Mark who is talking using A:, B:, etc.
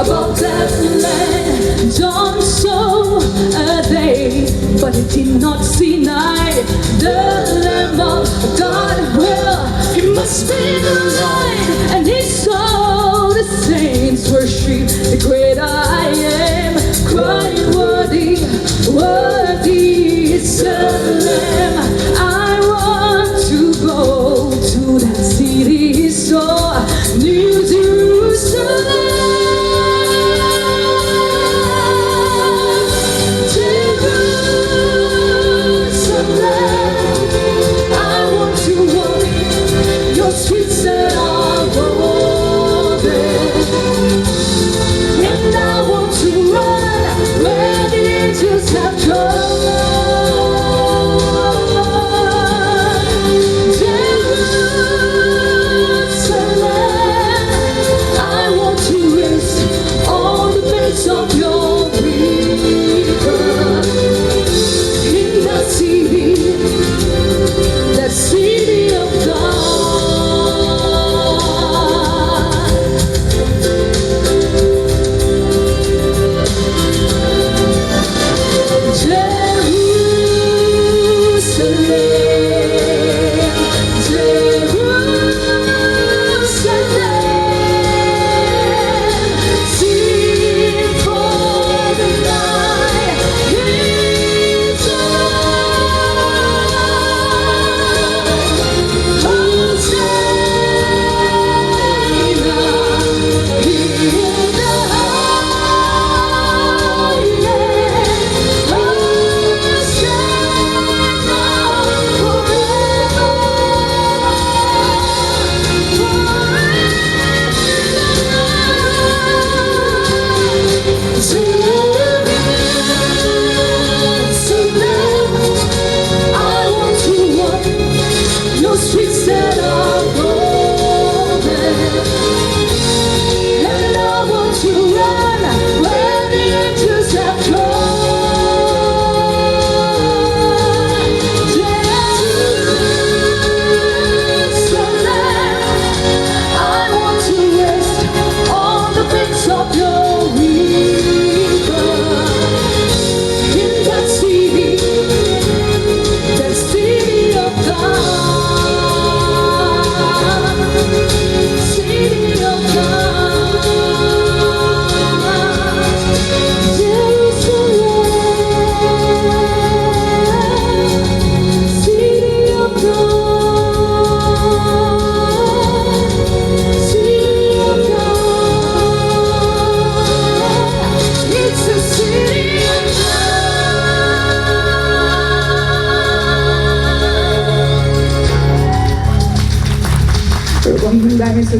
A: above that land. Dawn saw a day, but it did not see night. The Lamb of God, well, he must be the light. And he saw the saints worship the great I am, crying, worthy, worthy is the Lamb. I want to go to that city, so New Jerusalem.
B: Con dai messo